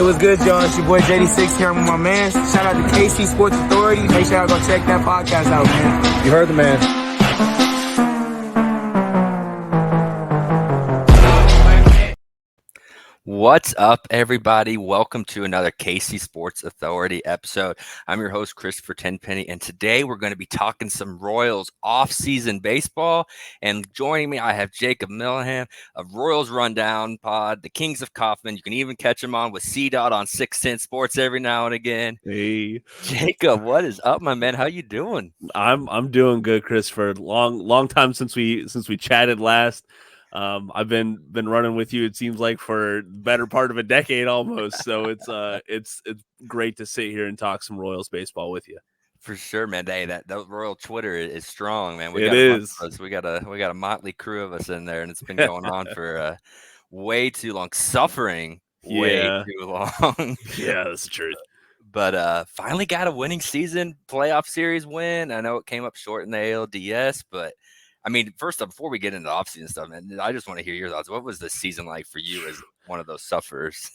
was good, y'all? It's your boy JD6 here. I'm with my man. Shout out to KC Sports Authority. Make sure y'all go check that podcast out, man. You heard the man. What's up, everybody? Welcome to another KC Sports Authority episode. I'm your host, Christopher Tenpenny, and today we're going to be talking some Royals off-season baseball. And joining me, I have Jacob Millihan of Royals Rundown Pod, the Kings of Kaufman. You can even catch him on with C-Dot on 6 Cent Sports every now and again. Hey, Jacob, what is up, my man? How you doing? I'm doing good, Christopher. Long time since we chatted last. I've been running with you, it seems like, for the better part of a decade almost. So it's great to sit here and talk some Royals baseball with you. For sure, man. Hey, that Royal Twitter is strong, man. It is. We got a motley crew of us in there, and it's been going on for way too long, suffering way too long. Yeah, that's the truth. But finally got a winning season, playoff series win. I know it came up short in the ALDS, but I mean, first up, before we get into the offseason stuff, man, I just want to hear your thoughts. What was this season like for you as one of those sufferers?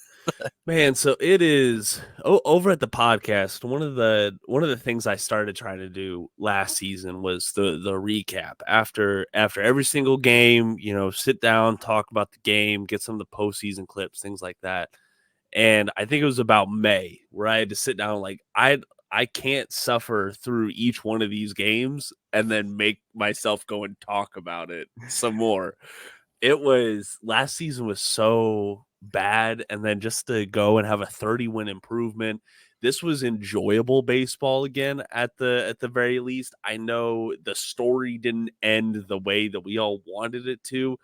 Man, so it is over at the podcast. One of the things I started trying to do last season was the recap after every single game. You know, sit down, talk about the game, get some of the postseason clips, things like that. And I think it was about May where I had to sit down. Like I can't suffer through each one of these games and then make myself go and talk about it some more. Last season was so bad, and then just to go and have a 30-win improvement. This was enjoyable baseball again at the very least. I know the story didn't end the way that we all wanted it to,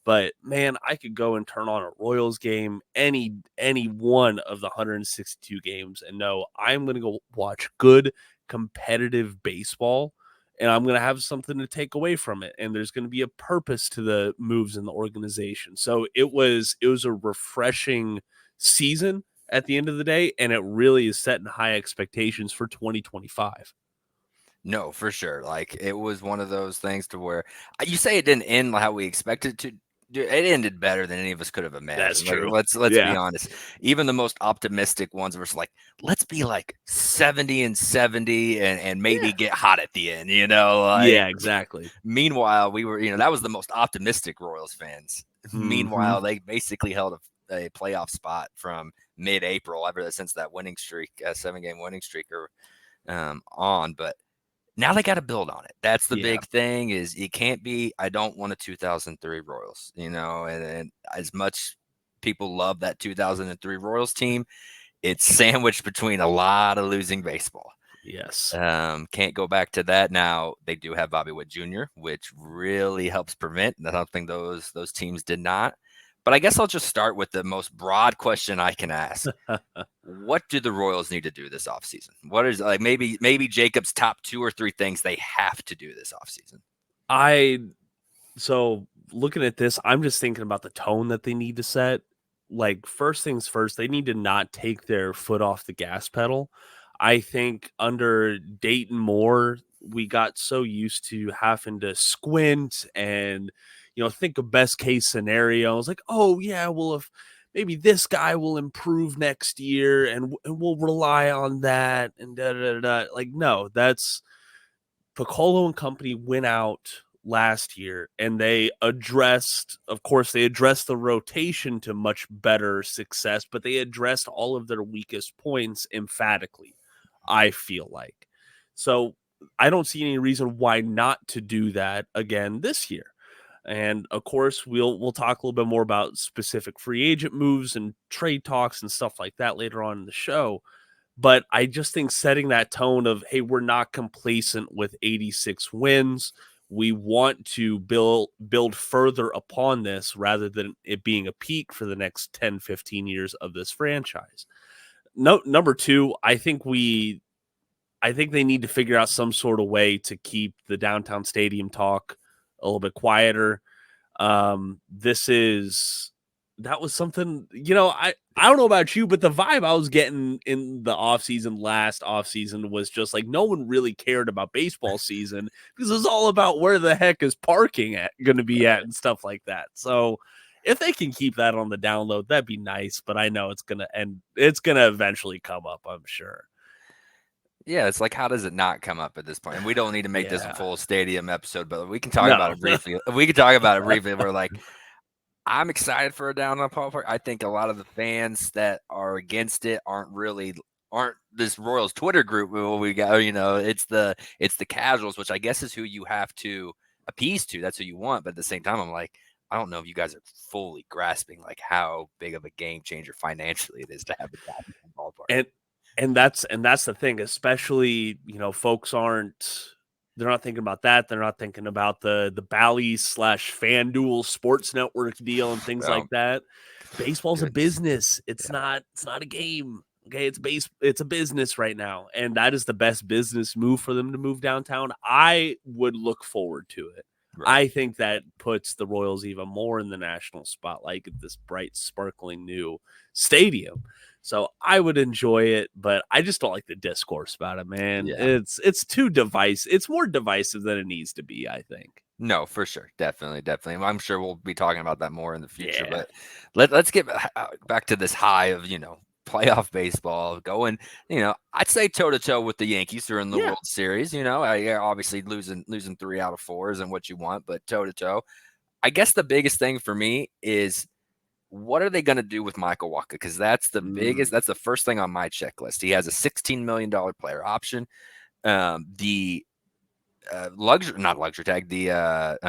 but man, I could go and turn on a Royals game, any one of the 162 games, and know I'm going to go watch good competitive baseball, and I'm going to have something to take away from it. And there's going to be a purpose to the moves in the organization. So it was a refreshing season at the end of the day, and it really is setting high expectations for 2025. No, for sure. Like, it was one of those things to where you say it didn't end how we expected it to. Dude, it ended better than any of us could have imagined. That's true. Let's be honest. Even the most optimistic ones were like, let's be like 70-70 and maybe get hot at the end, you know? Like, yeah, exactly. Meanwhile, we were, that was the most optimistic Royals fans. Mm-hmm. Meanwhile, they basically held a playoff spot from mid-April ever since that winning streak, 7-game winning streak on. But now they got to build on it. That's the big thing is it can't be, I don't want a 2003 Royals, and as much people love that 2003 Royals team, it's sandwiched between a lot of losing baseball. Yes. Can't go back to that. Now they do have Bobby Witt Jr., which really helps prevent something those teams did not. But I guess I'll just start with the most broad question I can ask. What do the Royals need to do this offseason? What is maybe Jacob's top 2 or 3 things they have to do this offseason? So looking at this, I'm just thinking about the tone that they need to set. Like, first things first, they need to not take their foot off the gas pedal. I think under Dayton Moore, we got so used to having to squint and think of best case scenarios, like, oh yeah, well, if maybe this guy will improve next year and we'll rely on that and da da da. Like, no, that's Picollo and company went out last year and they addressed the rotation to much better success, but they addressed all of their weakest points emphatically, I feel like. So I don't see any reason why not to do that again this year. And of course, we'll talk a little bit more about specific free agent moves and trade talks and stuff like that later on in the show. But I just think setting that tone of, hey, we're not complacent with 86 wins. We want to build further upon this rather than it being a peak for the next 10, 15 years of this franchise. Number 2, I think they need to figure out some sort of way to keep the downtown stadium talk a little bit quieter. That was something, I don't know about you, but the vibe I was getting in the last offseason was just like no one really cared about baseball season because it was all about where the heck is parking going to be at and stuff like that. So If they can keep that on the download, that'd be nice. But I know it's gonna end. It's gonna eventually come up, I'm sure. Yeah, it's like, how does it not come up at this point? And we don't need to make this a full stadium episode, but we can talk about it briefly. We can talk about it briefly. We're like, I'm excited for a downtown ballpark. I think a lot of the fans that are against it aren't this Royals Twitter group. We got, it's the casuals, which I guess is who you have to appease to. That's who you want. But at the same time, I'm like, I don't know if you guys are fully grasping like how big of a game changer financially it is to have a downtown ballpark. And that's the thing, especially, folks they're not thinking about that. They're not thinking about the Bally/FanDuel Sports Network deal and things like that. Baseball's a business. It's not a game. Okay. It's a business right now. And that is the best business move for them to move downtown. I would look forward to it. Right. I think that puts the Royals even more in the national spotlight at this bright, sparkling new stadium. So I would enjoy it, but I just don't like the discourse about it, man. Yeah. It's too divisive. It's more divisive than it needs to be, I think. No, for sure. Definitely. I'm sure we'll be talking about that more in the future. Yeah. But let's get back to this high of, playoff baseball going, I'd say toe-to-toe with the Yankees during the World Series. Obviously losing 3 out of 4 isn't what you want, but toe-to-toe. I guess the biggest thing for me is, what are they going to do with Michael Wacha? Because that's the biggest. That's the first thing on my checklist. He has a $16 million player option. The not luxury tag. The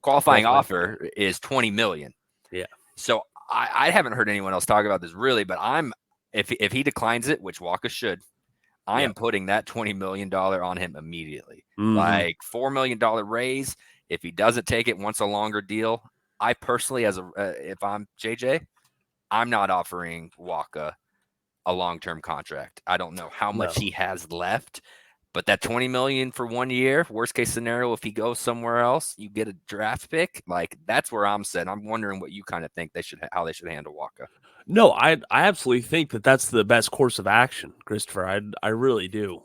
qualifying offer is $20 million. Yeah. So I haven't heard anyone else talk about this really, but if he declines it, which Wacha should, I am putting that $20 million on him immediately. Like $4 million raise. If he doesn't take it, wants a longer deal. I personally, if I'm JJ, I'm not offering Wacha a long-term contract. I don't know how much he has left, but that $20 million for 1 year, worst case scenario, if he goes somewhere else, you get a draft pick. Like, that's where I'm set. I'm wondering what you kind of think how they should handle Wacha. No, I absolutely think that that's the best course of action, Christopher. I really do.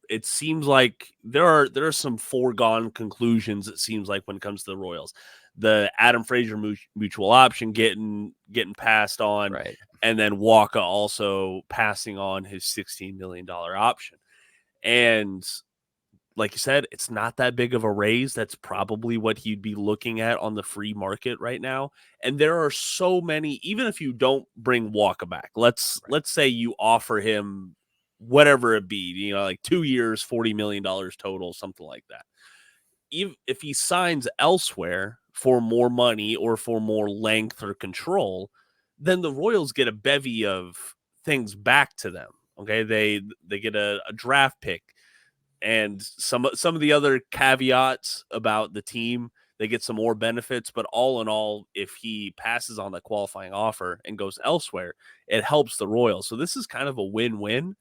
It seems like there are some foregone conclusions. It seems like when it comes to the Royals, the Adam Frazier mutual option getting passed on, right, and then Wacha also passing on his $16 million option. And like you said, it's not that big of a raise. That's probably what he'd be looking at on the free market right now. And there are so many, even if you don't bring Wacha back, let's say you offer him whatever it be, like 2 years, $40 million total, something like that. If he signs elsewhere for more money or for more length or control, then the Royals get a bevy of things back to them. Okay. They get a draft pick. And some of the other caveats about the team, they get some more benefits. But all in all, if he passes on the qualifying offer and goes elsewhere, it helps the Royals. So this is kind of a win-win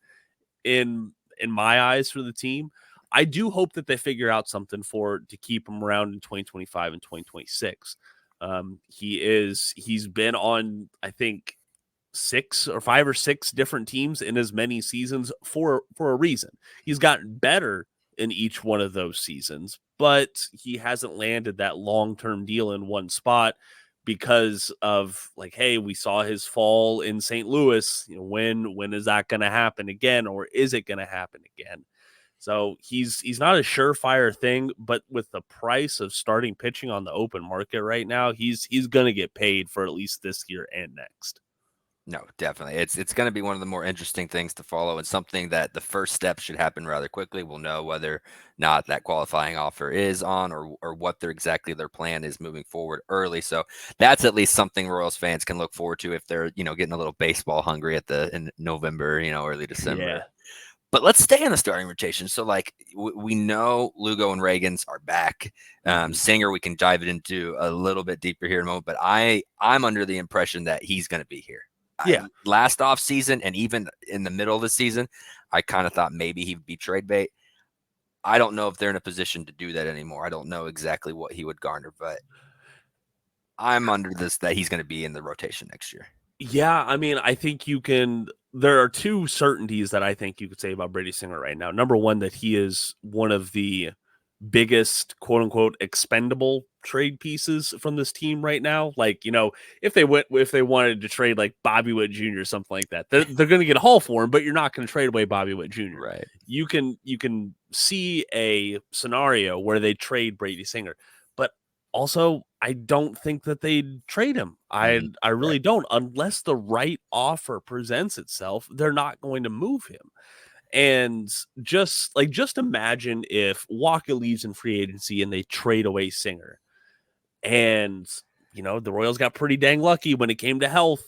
in my eyes for the team. I do hope that they figure out something to keep him around in 2025 and 2026. He's been on, I think, 5 or 6 different teams in as many seasons for a reason. He's gotten better in each one of those seasons, but he hasn't landed that long-term deal in one spot because of like, hey, we saw his fall in St. Louis. When is that going to happen again, or is it going to happen again? So he's not a surefire thing, but with the price of starting pitching on the open market right now, he's going to get paid for at least this year and next. No, definitely. It's going to be one of the more interesting things to follow, and something that the first step should happen rather quickly. We'll know whether or not that qualifying offer is on, or what exactly their plan is moving forward early. So that's at least something Royals fans can look forward to if they're, getting a little baseball hungry in November, early December. Yeah. But let's stay in the starting rotation. So, like, we know Lugo and Reagan's are back. Singer, we can dive it into a little bit deeper here in a moment. But I'm under the impression that he's going to be here. Yeah. Last offseason and even in the middle of the season, I kind of thought maybe he'd be trade bait. I don't know if they're in a position to do that anymore. I don't know exactly what he would garner, but I'm under this that he's going to be in the rotation next year. Yeah, I mean, I think there are 2 certainties that I think you could say about Brady Singer right now. Number one, that he is one of the biggest quote unquote expendable trade pieces from this team right now. Like, if they wanted to trade like Bobby Witt Jr. or something like that, they're going to get a haul for him, but you're not going to trade away Bobby Witt Jr. Right. You can see a scenario where they trade Brady Singer, but also I don't think that they'd trade him. I really don't, unless the right offer presents itself. They're not going to move him. And just imagine if Wacha leaves in free agency and they trade away Singer. And, the Royals got pretty dang lucky when it came to health.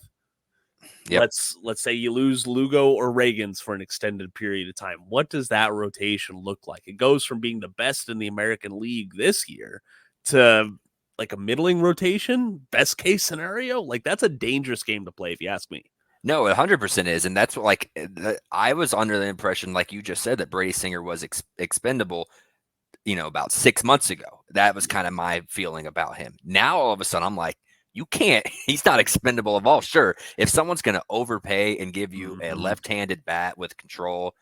Yep. Let's say you lose Lugo or Reagans for an extended period of time. What does that rotation look like? It goes from being the best in the American League this year to like a middling rotation, best case scenario. Like, that's a dangerous game to play, if you ask me. No, 100% is. And that's what, I was under the impression, like you just said, that Brady Singer was expendable, about 6 months ago. That was kind of my feeling about him. Now, all of a sudden, I'm like, you can't, he's not expendable at all. Sure, if someone's going to overpay and give you a left-handed bat with control,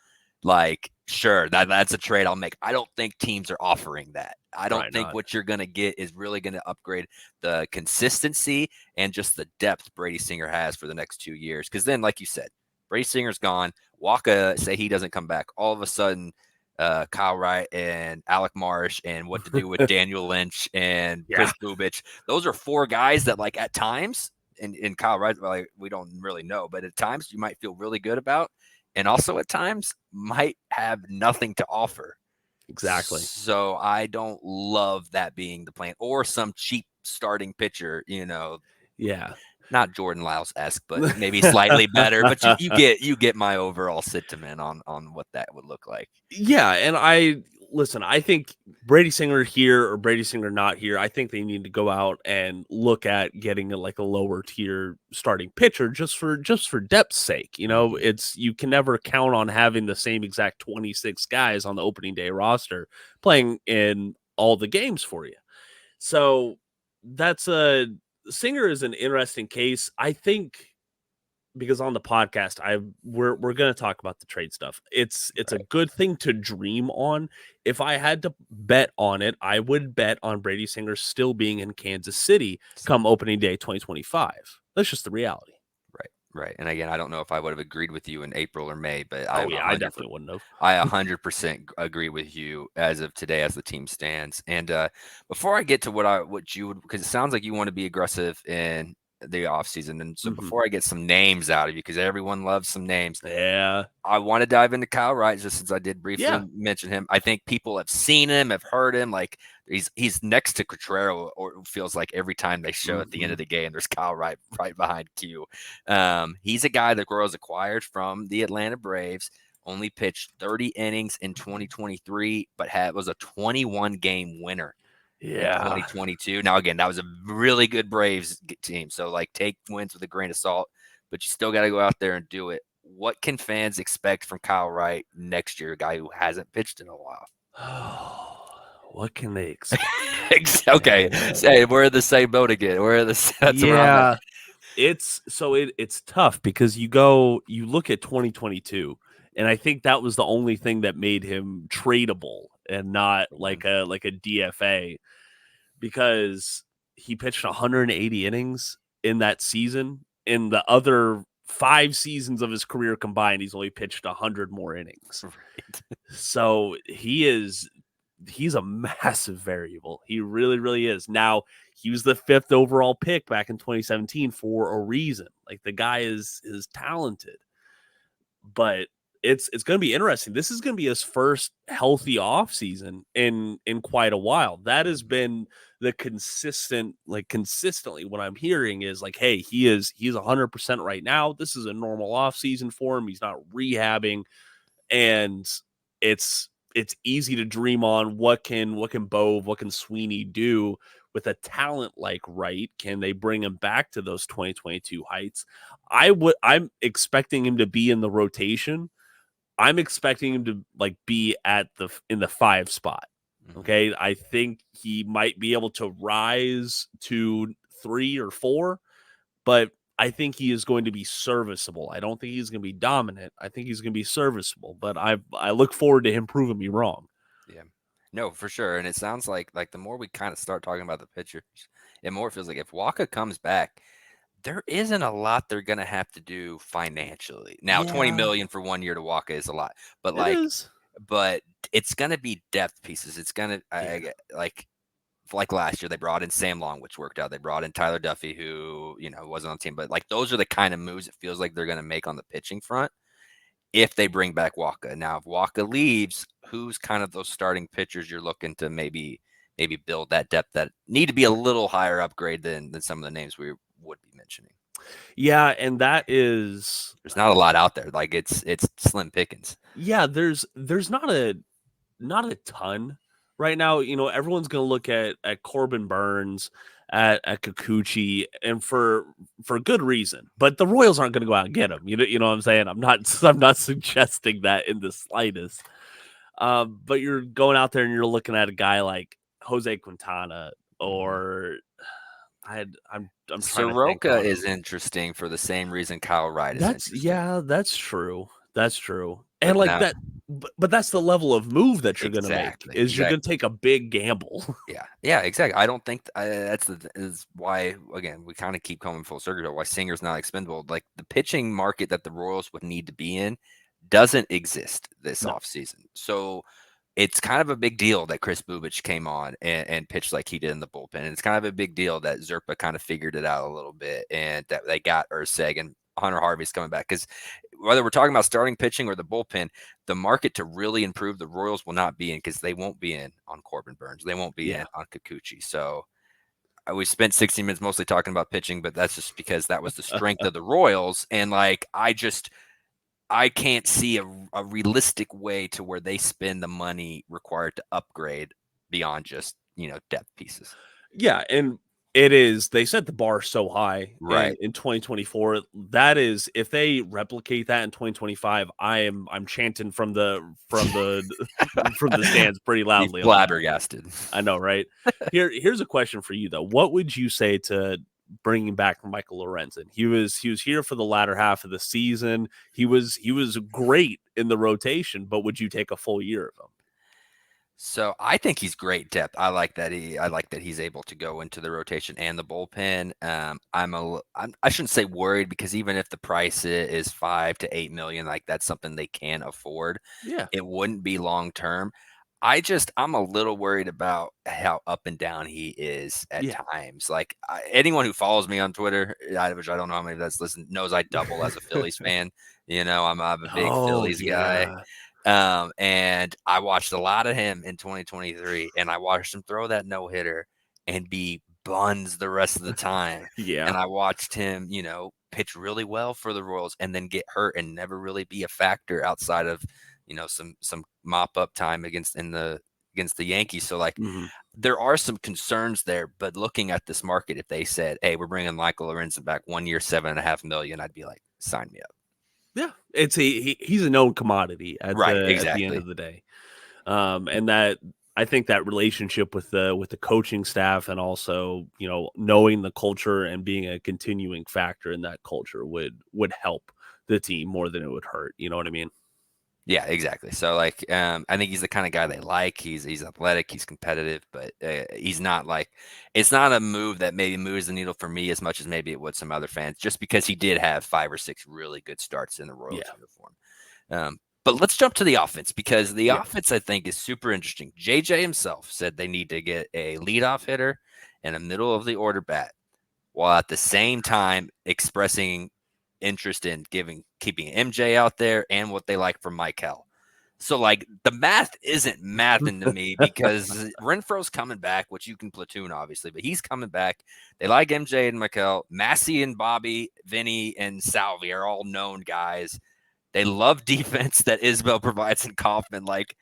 sure, that's a trade I'll make. I don't think teams are offering that. I don't think what you're going to get is really going to upgrade the consistency and just the depth Brady Singer has for the next 2 years. Because then, like you said, Brady Singer's gone. Wacha, say he doesn't come back. All of a sudden, Kyle Wright and Alec Marsh and what to do with Daniel Lynch and Chris Bubich. Those are 4 guys that, at times, in Kyle Wright, we don't really know, but at times you might feel really good about, and also at times might have nothing to offer. Exactly. So I don't love that being the plan, or some cheap starting pitcher, Yeah. Not Jordan Lyles-esque, but maybe slightly better. But you get my overall sentiment on what that would look like. Yeah, and I think Brady Singer here or Brady Singer not here, I think they need to go out and look at getting a lower tier starting pitcher just for depth's sake. You can never count on having the same exact 26 guys on the opening day roster playing in all the games for you. So that's Singer is an interesting case. I think, because on the podcast, we're going to talk about the trade stuff. It's a good thing to dream on. If I had to bet on it, I would bet on Brady Singer still being in Kansas City come opening day 2025. That's just the reality. Right. And again, I don't know if I would have agreed with you in April or May, but I definitely wouldn't have. I 100% agree with you as of today, as the team stands. And before I get to what you would, because it sounds like you want to be aggressive in the offseason. And so before I get some names out of you, because everyone loves some names. Yeah. I want to dive into Kyle Wright, just since I did briefly mention him. I think people have seen him, have heard him. Like, he's next to Cotrero, or it feels like every time they show at the end of the game, there's Kyle Wright right behind Q. He's a guy that Royals acquired from the Atlanta Braves, only pitched 30 innings in 2023, but was a 21-game winner. In 2022. Now, again, that was a really good Braves team. So, take wins with a grain of salt, but you still got to go out there and do it. What can fans expect from Kyle Wright next year, a guy who hasn't pitched in a while? What can they expect? Okay. Hey, we're in the same boat again. That's where I'm at. It's tough, because you look at 2022, and I think that was the only thing that made him tradable and not like a DFA, because he pitched 180 innings in that season. In the other 5 seasons of his career combined, he's only pitched 100 more innings. Right. So he's a massive variable. He really, really is. Now, he was the 5th overall pick back in 2017 for a reason. Like, the guy is talented, but it's going to be interesting. This is going to be his first healthy offseason in quite a while. That has been the consistently what I'm hearing is hey, he's 100% right now. This is a normal offseason for him. He's not rehabbing, and it's easy to dream on what can Bove, what can Sweeney do with a talent like Wright. Can they bring him back to those 2022 heights? I'm expecting him to be in the rotation. I'm expecting him to be in the 5 spot. Okay. I think he might be able to rise to 3 or 4, but I think he is going to be serviceable. I don't think he's going to be dominant. I think he's going to be serviceable, but I look forward to him proving me wrong. Yeah. No, for sure. And it sounds like the more we kind of start talking about the pitchers, it more feels like if Wacha comes back, there isn't a lot they're gonna have to do financially. Now, 20 Yeah, million for 1 year to Wacha is a lot, but it is. but it's gonna be depth pieces. It's gonna Yeah. like last year, they brought in Sam Long, which worked out. They brought in Tyler Duffy, who wasn't on the team, but like those are the kind of moves it feels like they're gonna make on the pitching front if they bring back Wacha. Now, if Wacha leaves, who's kind of those starting pitchers you're looking to maybe build that depth that need to be a little higher upgrade than some of the names we would be mentioning? Yeah, and that is There's not a lot out there. Like it's slim pickings. yeah, there's not a ton right now. Everyone's gonna look at Corbin Burns, at Kikuchi, and for good reason. But the Royals aren't gonna go out and get him. You know what I'm saying? I'm not suggesting that in the slightest. But you're going out there and you're looking at a guy like Jose Quintana, or I'm trying to think Soroka on is him. interesting for the same reason Kyle Wright is interesting. That's true. That's true. But And like now, that, but that's the level of move that you're going to make, Exactly, is you're going to take a big gamble. yeah, exactly. I don't think is why, again, we kind of keep coming full circle about why Singer's not expendable. Like the pitching market that the Royals would need to be in doesn't exist this No. offseason. So it's kind of a big deal that Chris Bubich came on and pitched like he did in the bullpen. And it's kind of a big deal that Zerpa kind of figured it out a little bit and that they got Urseg and Hunter Harvey's coming back. Because whether we're talking about starting pitching or the bullpen, the market to really improve the Royals will not be in, because they won't be in on Corbin Burns. They won't be in on Kikuchi. So we spent 60 minutes mostly talking about pitching, but that's just because that was the strength of the Royals. And like, I can't see a realistic way to where they spend the money required to upgrade beyond just, depth pieces. Yeah, and it is. They set the bar so high Right. in 2024. That is, if they replicate that in 2025, I'm chanting from the from the stands pretty loudly. Flabbergasted. I know, right? Here's a question for you though. What would you say to bringing back Michael Lorenzen? He was here for the latter half of the season. He was great in the rotation, but would you take a full year of him? So I think he's great depth. I like that he's able to go into the rotation and the bullpen. I shouldn't say worried, because even if the price is 5 to 8 million, like that's something they can afford. Yeah, it wouldn't be long term. I'm a little worried about how up and down he is at times. Like anyone who follows me on Twitter, which I don't know how many that's listened, knows I double as a Phillies fan. I'm a big Phillies guy. And I watched a lot of him in 2023, and I watched him throw that no-hitter and be buns the rest of the time. Yeah. And I watched him, pitch really well for the Royals and then get hurt and never really be a factor outside of, some mop up time against the Yankees. So like there are some concerns there, but looking at this market, if they said, hey, we're bringing Michael Lorenzen back 1 year, $7.5 million, I'd be like, sign me up. Yeah, he's a known commodity at the end of the day, and that I think that relationship with the coaching staff, and also knowing the culture and being a continuing factor in that culture would help the team more than it would hurt. You know what I mean? Yeah, exactly. So like, I think he's the kind of guy they like. He's athletic, he's competitive, but he's not like, it's not a move that maybe moves the needle for me as much as maybe it would some other fans, just because he did have 5 or 6 really good starts in the Royals uniform. But let's jump to the offense, because the offense I think is super interesting. JJ himself said they need to get a leadoff hitter and a middle of the order bat, while at the same time expressing interest in keeping MJ out there and what they like from Michael. So like the math isn't mathing to me, because Renfro's coming back, which you can platoon obviously, but he's coming back. They like MJ and Michael. Massey and Bobby, Vinny and Salvi are all known guys. They love defense that Isbell provides in Kaufman. Like,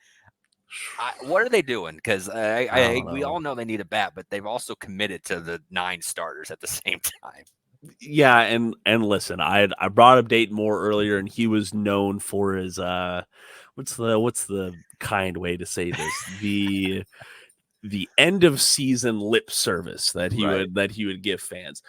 what are they doing? Because we all know they need a bat, but they've also committed to the 9 starters at the same time. Yeah, and listen, I brought up Dayton Moore earlier, and he was known for his what's the kind way to say this, the end of season lip service that he would give fans.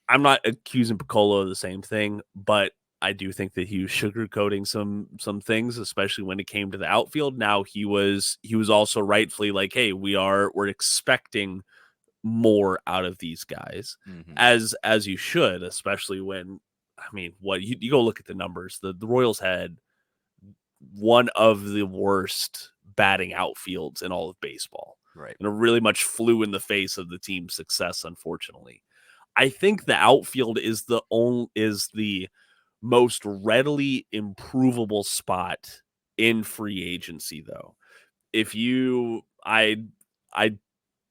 I'm not accusing Picollo of the same thing, but I do think that he was sugarcoating some things, especially when it came to the outfield. Now he was also rightfully like, hey, we're expecting more out of these guys, as you should, especially when, I mean, what you go look at the numbers. The Royals had one of the worst batting outfields in all of baseball. Right. And it really much flew in the face of the team's success, unfortunately. I think the outfield is the most readily improvable spot in free agency, though. If you I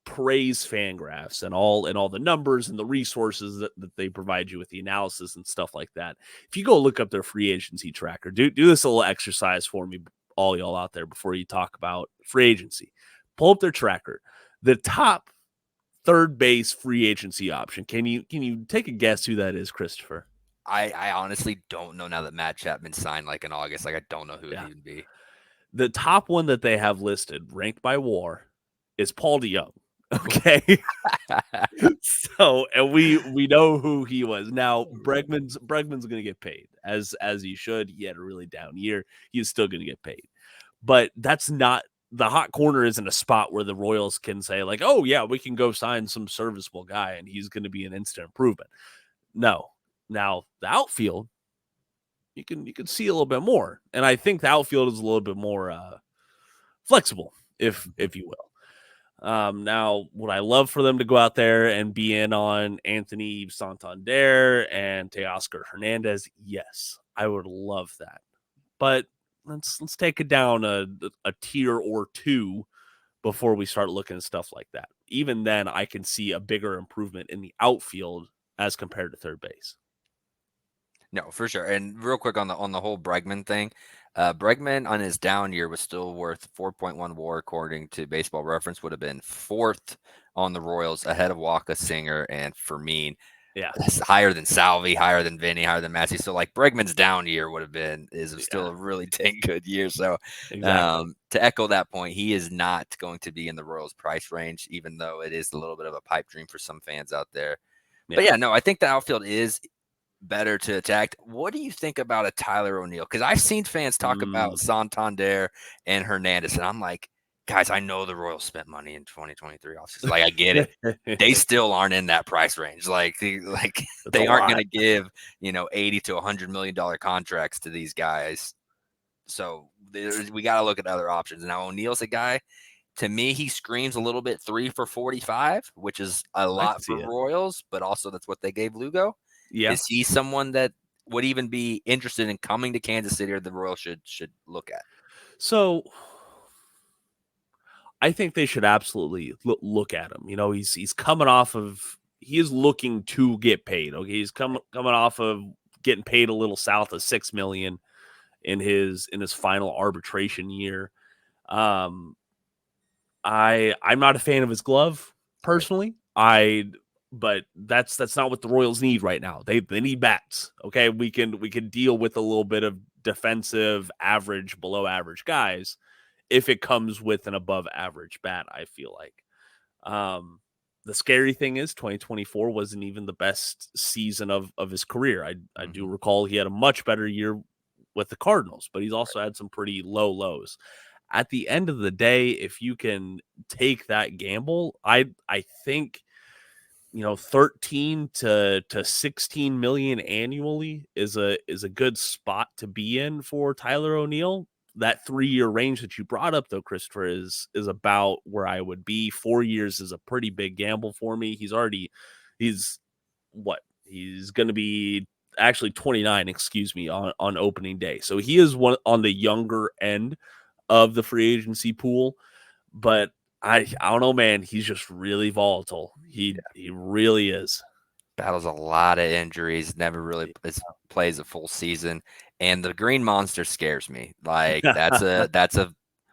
praise Fangraphs and all the numbers and the resources that they provide you with, the analysis and stuff like that. If you go look up their free agency tracker, do this little exercise for me, all y'all out there, before you talk about free agency. Pull up their tracker. The top third base free agency option. Can you take a guess who that is, Christopher? I honestly don't know now that Matt Chapman signed like in August. Like I don't know who it'd even be. The top one that they have listed, ranked by WAR, is Paul DeYoung. Okay. So, and we know who he was. Now, Bregman's going to get paid as he should. He had a really down year. He's still going to get paid. But that's not, the hot corner isn't a spot where the Royals can say like, oh yeah, we can go sign some serviceable guy and he's going to be an instant improvement. No. Now, the outfield, you can see a little bit more. And I think the outfield is a little bit more flexible, if you will. Now, would I love for them to go out there and be in on Anthony Santander and Teoscar Hernandez? Yes, I would love that. But let's take it down a tier or two before we start looking at stuff like that. Even then, I can see a bigger improvement in the outfield as compared to third base. No, for sure. And real quick on the whole Bregman thing, Bregman on his down year was still worth 4.1 WAR according to Baseball Reference. Would have been fourth on the Royals, ahead of Wacha, Singer, and Fermin. Yeah, that's higher than Salvi, higher than Vinny, higher than Massey. So like Bregman's down year is still a really dang good year. So exactly. To echo that point, he is not going to be in the Royals price range, even though it is a little bit of a pipe dream for some fans out there. Yeah. But yeah, no, I think the outfield is better to attack. What do you think about a Tyler O'Neill? Because I've seen fans talk about Santander and Hernandez, and I'm like, guys, I know the Royals spent money in 2023 offseason. Like, I get it. They still aren't in that price range. Like they aren't going to give, $80 to $100 million contracts to these guys. So we got to look at other options. Now, O'Neill's a guy, to me, he screams a little bit 3 for 45, which is a lot for Royals, but also that's what they gave Lugo. Yeah. Is he someone that would even be interested in coming to Kansas City, or the Royals should look at? So I think they should absolutely look at him. He's coming off of, he is looking to get paid. Okay, he's coming off of getting paid a little south of $6 million in his final arbitration year. I'm not a fan of his glove personally. Right. But that's not what the Royals need right now. They need bats. Okay, we can deal with a little bit of defensive, average, below average guys if it comes with an above average bat. I feel like the scary thing is 2024 wasn't even the best season of his career. I do recall he had a much better year with the Cardinals, but he's also had some pretty low lows. At the end of the day, if you can take that gamble, I think 13 to 16 million annually is a good spot to be in for Tyler O'Neill. That 3-year range that you brought up, though, Christopher, is about where I would be. 4 years is a pretty big gamble for me. He's going to be actually 29, on opening day. So he is one on the younger end of the free agency pool, but I don't know, man. He's just really volatile. He really is. Battles a lot of injuries. Never really plays a full season, and the Green Monster scares me. Like that's a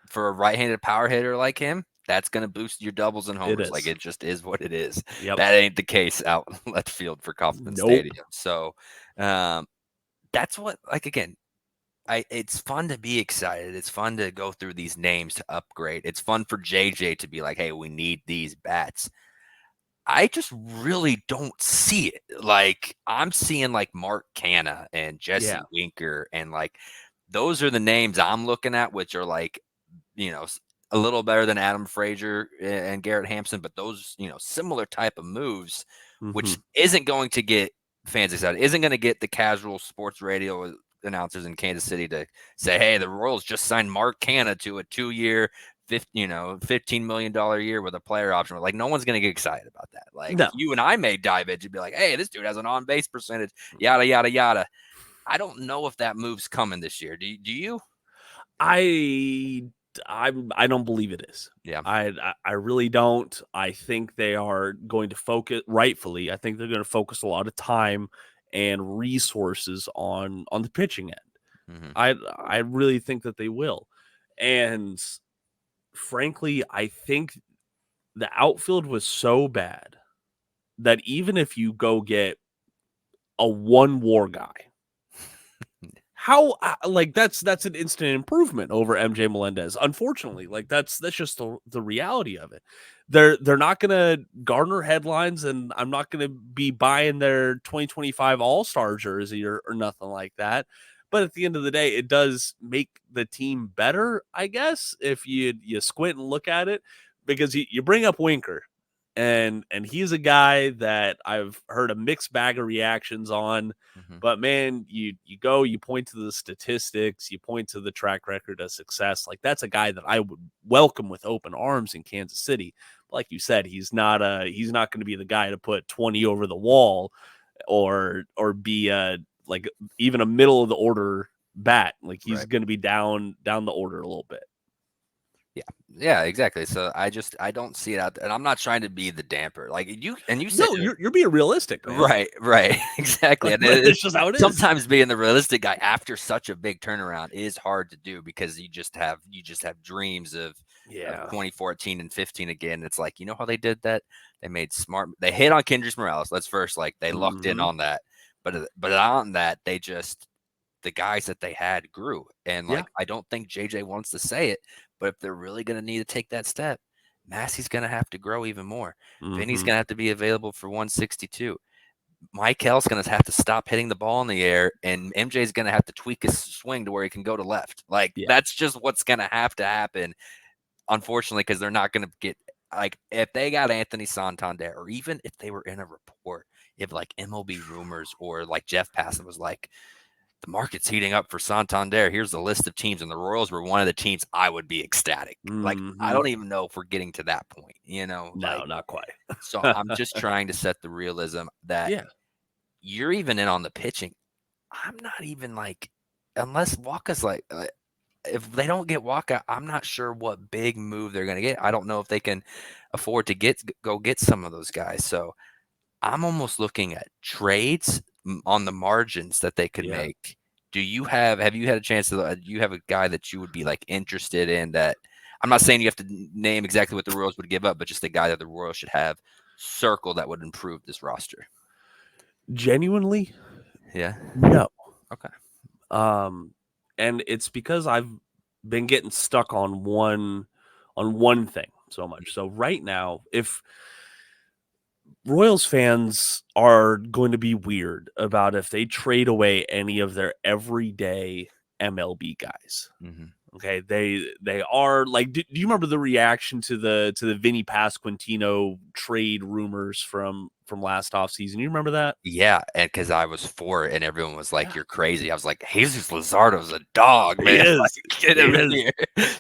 for a right-handed power hitter like him, that's going to boost your doubles and homers. Like it just is what it is. Yep. That ain't the case out left field for Kauffman Stadium. So that's what. Like again. It's fun to be excited. It's fun to go through these names to upgrade. It's fun for JJ to be like, hey, we need these bats. I just really don't see it. Like, I'm seeing like Mark Canna and Jesse Yeah. Winker, and like those are the names I'm looking at, which are like, a little better than Adam Frazier and Garrett Hampson, but those, similar type of moves, which isn't going to get fans excited, isn't going to get the casual sports radio announcers in Kansas City to say, hey, the Royals just signed Mark Canna to a 2-year, $15 million a year with a player option. Like, no one's going to get excited about that. Like, No. you and I may dive into, be like, hey, this dude has an on-base percentage, yada, yada, yada. I don't know if that move's coming this year. Do you? I don't believe it is. Yeah. I really don't. I think they are going to focus, rightfully, I think they're going to focus a lot of time and resources on the pitching end. I really think that they will. And frankly, I think the outfield was so bad that even if you go get a one WAR guy, how that's an instant improvement over MJ Melendez. Unfortunately, like that's just the reality of it. They're not gonna garner headlines, and I'm not gonna be buying their 2025 All-Star jersey or nothing like that. But at the end of the day, it does make the team better, I guess, if you squint and look at it, because you bring up Winker, and he's a guy that I've heard a mixed bag of reactions on. But man, you point to the statistics, you point to the track record of success. Like, that's a guy that I would welcome with open arms in Kansas City. But like you said, he's not going to be the guy to put 20 over the wall or be like even a middle of the order bat. Like, he's going to be down the order a little bit. Yeah, exactly. So I don't see it out there, and I'm not trying to be the damper. Like, you said, no, you're being realistic, man. Right, exactly. And it's just how it is. Sometimes being the realistic guy after such a big turnaround is hard to do, because you just have dreams of 2014 and 15 again. It's like, how they did that? They hit on Kendrys Morales. Let's first, like, they lucked in on that, but on that, the guys that they had grew. And like, I don't think JJ wants to say it, but if they're really going to need to take that step, Massey's going to have to grow even more. Vinny's going to have to be available for 162. Michael's going to have to stop hitting the ball in the air, and MJ's going to have to tweak his swing to where he can go to left. Like, that's just what's going to happen, unfortunately, because they're not going to get, like, if they got Anthony Santander, or even if they were in a report, if like MLB rumors or like Jeff Passan was like, the market's heating up for Santander, here's the list of teams, and the Royals were one of the teams, I would be ecstatic. Like, I don't even know if we're getting to that point, No, like, not quite. So I'm just trying to set the realism that you're even in on the pitching. I'm not even like, unless Wacha's like, if they don't get Wacha, I'm not sure what big move they're going to get. I don't know if they can afford to go get some of those guys. So I'm almost looking at trades on the margins that they could make. Have you had a chance to, do you have a guy that you would be like interested in? That, I'm not saying you have to name exactly what the Royals would give up, but just a guy that the Royals should have circle that would improve this roster. Genuinely? Yeah. No. Okay. And it's because I've been getting stuck on one thing so much. So right now, if Royals fans are going to be weird about if they trade away any of their everyday MLB guys. Okay, they are like. Do you remember the reaction to the Vinny Pasquantino trade rumors from last offseason? You remember that? Yeah, and because I was for it, and everyone was like, "You're crazy." I was like, "Jesus Luzardo's a dog, man. He is. Like, get him in here."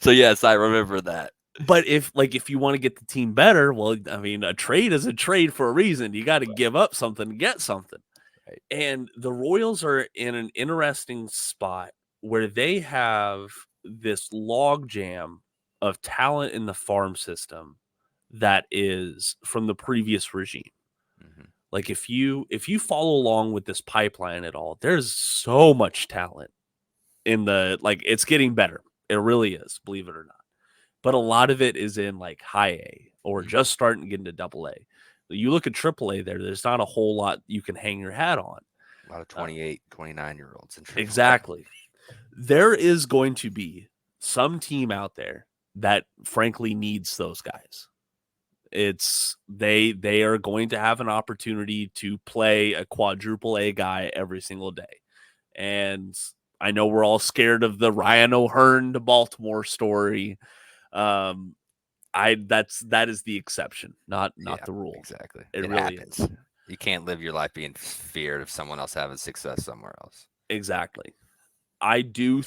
So yes, I remember that. But if you want to get the team better, well, I mean, a trade is a trade for a reason. You got to give up something to get something. Right. And the Royals are in an interesting spot where they have this log jam of talent in the farm system that is from the previous regime. Like, if you follow along with this pipeline at all, there's so much talent in it's getting better. It really is, believe it or not. But a lot of it is in like high A or just starting to get into double A. You look at triple A there's not a whole lot you can hang your hat on. A lot of 28, 29-year-olds in AAA. Exactly. There is going to be some team out there that frankly needs those guys. It's they are going to have an opportunity to play a quadruple A guy every single day. And I know we're all scared of the Ryan O'Hearn to Baltimore story. That is the exception, not the rule. Exactly. It really happens. is. You can't live your life being feared of someone else having success somewhere else. Exactly. I do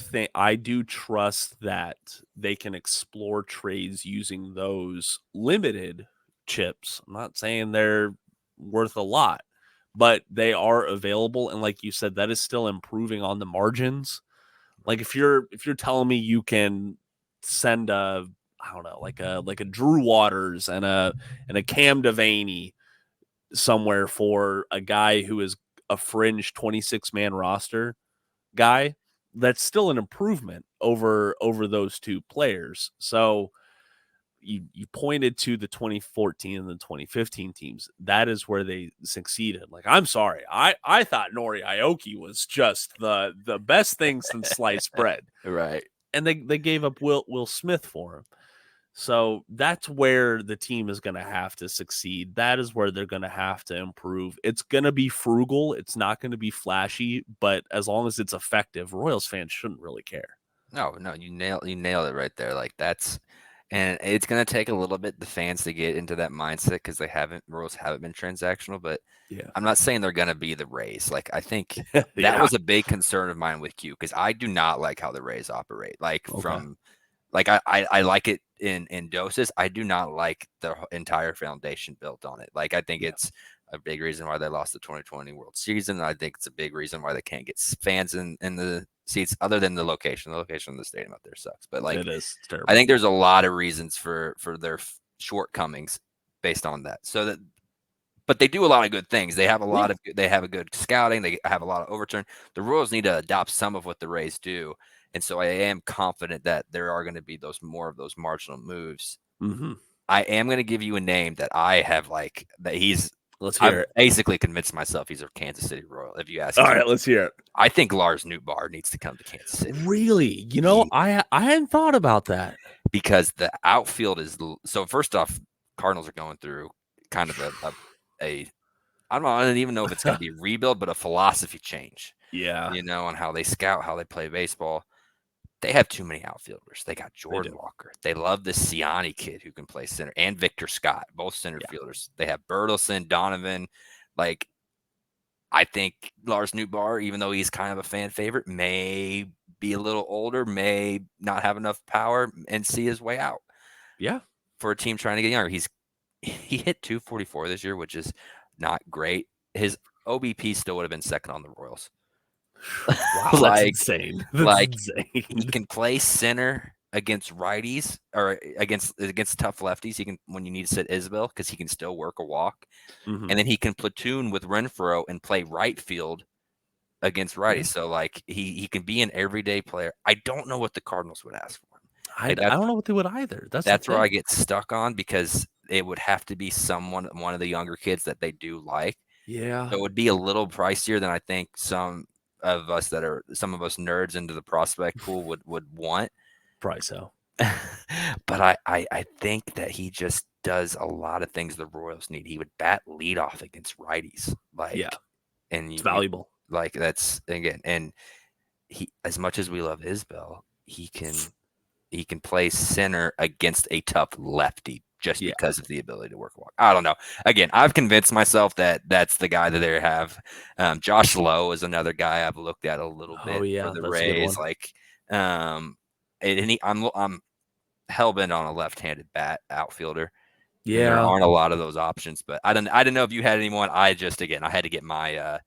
trust that they can explore trades using those limited chips. I'm not saying they're worth a lot, but they are available. And like you said, that is still improving on the margins. Like if you're telling me you can send I don't know, like a Drew Waters and a Cam Devaney somewhere for a guy who is a fringe 26-man roster guy, that's still an improvement over those two players. So you pointed to the 2014 and the 2015 teams. That is where they succeeded. Like, I'm sorry, I thought Nori Aoki was just the best thing since sliced bread, Right. and they gave up Will Smith for him. So that's where the team is going to have to succeed. That is where they're going to have to improve. It's going to be frugal. It's not going to be flashy, but as long as it's effective, Royals fans shouldn't really care. No, you nailed it right there. Like and it's going to take a little bit the fans to get into that mindset because Royals haven't been transactional, but yeah, I'm not saying they're going to be the Rays. Like I think yeah. that was a big concern of mine with Q because I do not like how the Rays operate. Like I like it in doses. I do not like the entire foundation built on it. Like I think it's a big reason why they lost the 2020 World Series. I think it's a big reason why they can't get fans in the seats other than the location. The location of the stadium out there sucks. But like it is terrible. I think there's a lot of reasons for their shortcomings based on that. But they do a lot of good things. They have they have a good scouting. They have a lot of overturn. The Royals need to adopt some of what the Rays do. And so I am confident that there are going to be more of those marginal moves. Mm-hmm. I am going to give you a name that I have Let's hear it. Basically convinced myself he's a Kansas City Royal. If you ask All right, let's hear it. I think Lars Nootbaar needs to come to Kansas City. Really? I hadn't thought about that. Because the outfield is so. First off, Cardinals are going through kind of I don't even know if it's going to be a rebuild, but a philosophy change. Yeah. On how they scout, how they play baseball. They have too many outfielders. They got Jordan Walker. They love this Siani kid who can play center, and Victor Scott, both center fielders. They have Bertelson, Donovan. Like, I think Lars Nootbaar, even though he's kind of a fan favorite, may be a little older, may not have enough power and see his way out. Yeah. For a team trying to get younger. He hit 244 this year, which is not great. His OBP still would have been second on the Royals. Wow, that's insane. That's insane. He can play center against righties or against tough lefties. He can, when you need to sit Isabel, because he can still work a walk. Mm-hmm. And then he can platoon with Renfroe and play right field against righties. Yeah. So like he can be an everyday player. I don't know what the Cardinals would ask for him. I don't know what they would either. That's where I get stuck on, because it would have to be one of the younger kids that they do like. Yeah. So it would be a little pricier than I think some of us nerds into the prospect pool would want. Probably so. But I think that he just does a lot of things the Royals need. He would bat leadoff against righties. And it's valuable. Like that's, again, and he, as much as we love Isbell, he can play center against a tough lefty just because of the ability to work a walk. I don't know. Again, I've convinced myself that that's the guy that they have. Josh Lowe is another guy I've looked at a little bit for the Rays. Like, I'm hell bent on a left-handed bat outfielder. Yeah, and there aren't a lot of those options, but I didn't know if you had anyone. I had to get my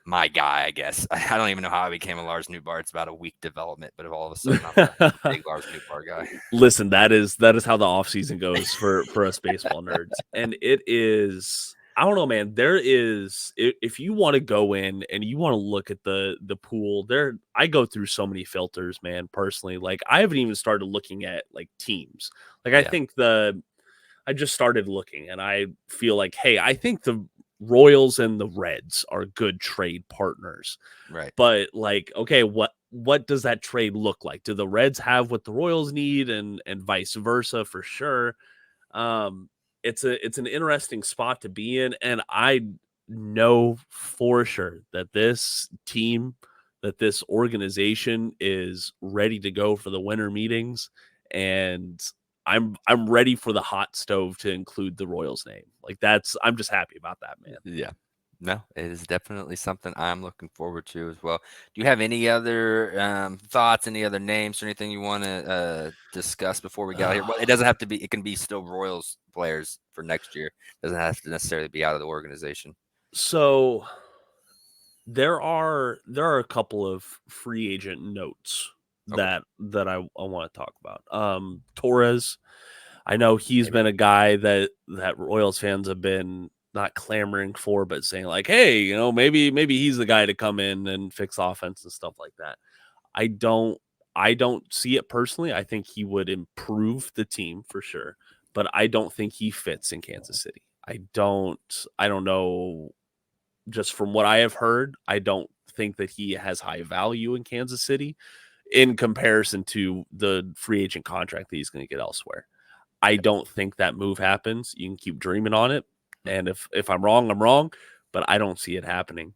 my guy, I guess. I don't even know how I became a Lars Nootbaar. It's about a week development, but all of a sudden I'm a big Lars Nootbaar guy. Listen, that is how the offseason goes for us baseball nerds. And it is, I don't know, man. There is, if you want to go in and you want to look at the pool, I go through so many filters, man, personally. Like, I haven't even started looking at like teams. Like, I think I just started looking, and I feel like, hey, I think the Royals and the Reds are good trade partners. Right. But like, okay, what does that trade look like? Do the Reds have what the Royals need, and vice versa, for sure? it's an interesting spot to be in, and I know for sure that this team, that this organization is ready to go for the winter meetings, and I'm ready for the hot stove to include the Royals name. Like I'm just happy about that, man. Yeah. No, it is definitely something I'm looking forward to as well. Do you have any other thoughts, any other names or anything you want to discuss before we get out here? Well, it doesn't have to be, it can be still Royals players for next year. It doesn't have to necessarily be out of the organization. So there are a couple of free agent notes Okay. that I want to talk about. Torres, I know he's been a guy that Royals fans have been not clamoring for, but saying like, hey, maybe he's the guy to come in and fix offense and stuff like that. I don't see it personally. I think he would improve the team for sure, but I don't think he fits in Kansas City. I don't know. Just from what I have heard, I don't think that he has high value in Kansas City in comparison to the free agent contract that he's going to get elsewhere. I don't think that move happens. You can keep dreaming on it. And if I'm wrong, I'm wrong, but I don't see it happening.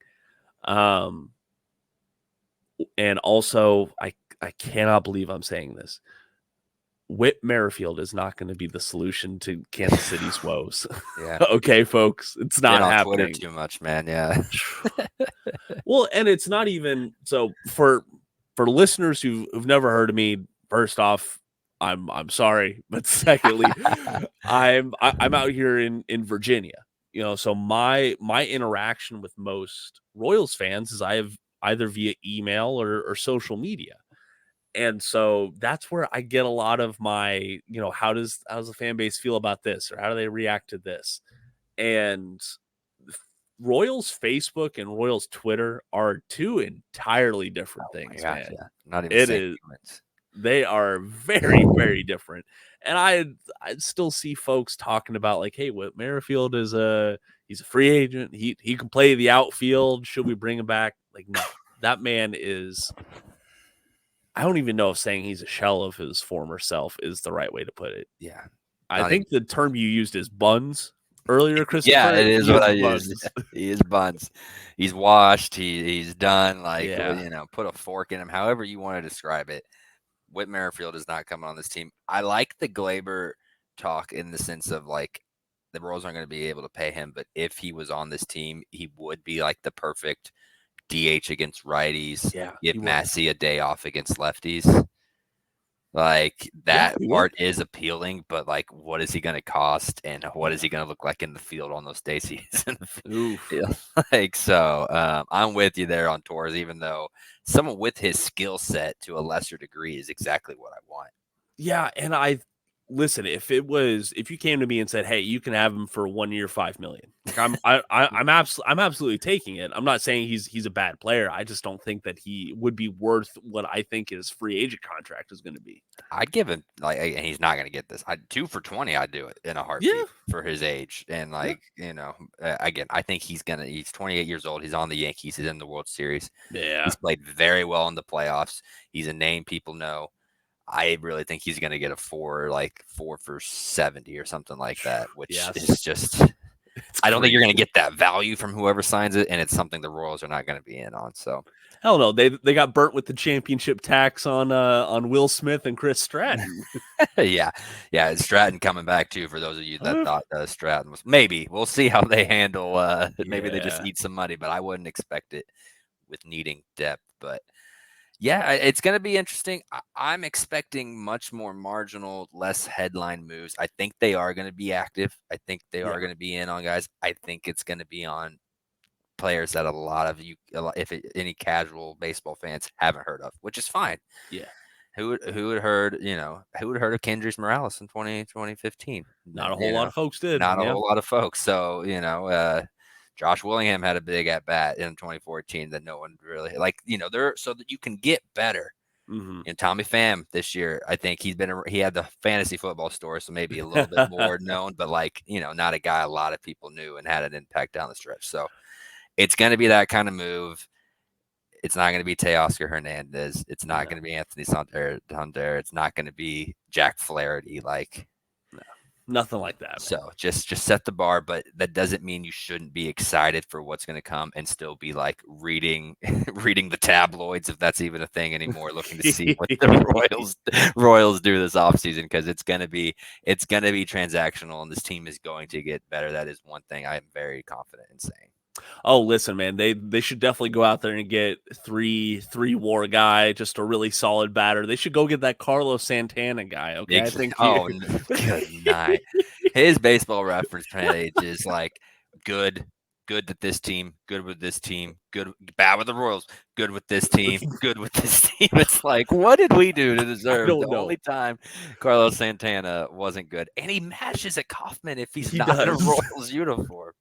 And also, I cannot believe I'm saying this. Whit Merrifield is not going to be the solution to Kansas City's woes. Yeah. Okay, folks, it's not happening. Twitter too much, man. Yeah. Well, and it's not even so for listeners who've never heard of me. First off, I'm sorry, but secondly, I'm out here in Virginia. So my interaction with most Royals fans is I have either via email or social media. And so that's where I get a lot of my, how does the fan base feel about this, or how do they react to this? And Royals Facebook and Royals Twitter are two entirely different things, man. Yeah. Not even same humans. They are very, very different. And I still see folks talking about like, hey, Whit Merrifield he's a free agent. He can play the outfield. Should we bring him back? Like, no, that man is. I don't even know if saying he's a shell of his former self is the right way to put it. Yeah. I think the term you used is buns earlier, Christopher. Yeah, it is what I used. He is buns. He's washed. He's done. Like, put a fork in him. However you want to describe it. Whit Merrifield is not coming on this team. I like the Glaber talk in the sense of like the Royals aren't going to be able to pay him, but if he was on this team, he would be like the perfect DH against righties. Yeah, give Massey a day off against lefties. Like that part is appealing, but like, what is he going to cost, and what is he going to look like in the field on those days he's in the field? Like, so I'm with you there on Torres, even though someone with his skill set to a lesser degree is exactly what I want. Yeah, and listen, if you came to me and said, hey, you can have him for 1 year, $5 million, like I'm absolutely taking it. I'm not saying he's a bad player. I just don't think that he would be worth what I think his free agent contract is going to be. I'd give him and he's not going to get this. 2 for $20. I'd do it in a heartbeat for his age. And again, I think he's 28 years old. He's on the Yankees. He's in the World Series. Yeah, he's played very well in the playoffs. He's a name people know. I really think he's going to get a 4 for 70 or something like that, which is just. I don't think you're going to get that value from whoever signs it, and it's something the Royals are not going to be in on. So, hell no, they got burnt with the championship tax on Will Smith and Chris Stratton. yeah, Stratton coming back too. For those of you that thought Stratton was, maybe we'll see how they handle. Maybe they just need some money, but I wouldn't expect it with needing depth. But yeah, it's going to be interesting. I'm expecting much more marginal, less headline moves. I think they are going to be active. I think they are going to be in on guys. I think it's going to be on players that a lot of you, any casual baseball fans haven't heard of, which is fine. Yeah. Who had heard, who had heard of Kendrys Morales in 2015? Not a whole lot of folks did. Not a whole lot of folks. So, Josh Willingham had a big at bat in 2014 that no one really so that you can get better. Mm-hmm. Tommy Pham this year, I think he had the fantasy football store, so maybe a little bit more known, but not a guy a lot of people knew and had an impact down the stretch. So it's going to be that kind of move. It's not going to be Teoscar Hernandez. It's not going to be Anthony Santander. It's not going to be Jack Flaherty. Nothing like that. Man. So just set the bar, but that doesn't mean you shouldn't be excited for what's going to come and still be like reading the tabloids, if that's even a thing anymore, looking to see what the Royals do this offseason, because it's gonna be transactional, and this team is going to get better. That is one thing I am very confident in saying. Oh, listen, man, they should definitely go out there and get three WAR guy, just a really solid batter. They should go get that Carlos Santana guy. Okay, I think. Good night. His baseball reference page is like good with this team, good with this team, bad with the Royals, good with this team, good with this team. It's like, what did we do to deserve the only time Carlos Santana wasn't good? And he matches at Kaufman if he's not in a Royals uniform.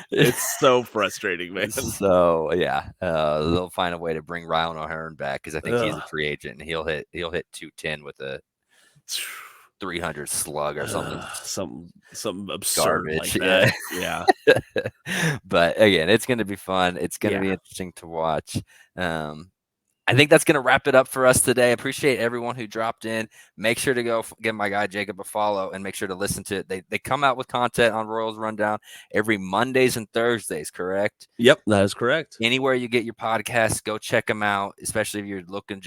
It's so frustrating, man. So yeah, they'll find a way to bring Ryan O'Hearn back, because I think he's a free agent, and he'll hit 210 with a 300 slug or something. Something absurd garbage, like that. Yeah. But again, it's going to be fun. It's going to be interesting to watch. I think that's going to wrap it up for us today. Appreciate everyone who dropped in. Make sure to go give my guy Jacob a follow, and make sure to listen to it. They come out with content on Royals Rundown every Mondays and Thursdays, correct? Yep, that is correct. Anywhere you get your podcasts, go check them out, especially if you're looking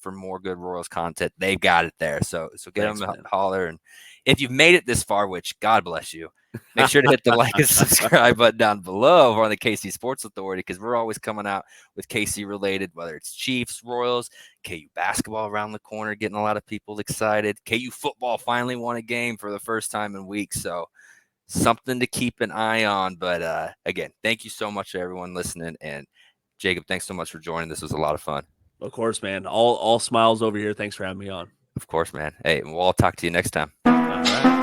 for more good Royals content. They've got it there. So give them a holler. And if you've made it this far, which God bless you, make sure to hit the like and subscribe button down below over on the KC Sports Authority, because we're always coming out with KC related, whether it's Chiefs, Royals, KU basketball around the corner, getting a lot of people excited. KU football finally won a game for the first time in weeks. So something to keep an eye on. But again, thank you so much to everyone listening. And Jacob, thanks so much for joining. This was a lot of fun. Of course, man. All smiles over here. Thanks for having me on. Of course, man. Hey, we'll all talk to you next time. All right.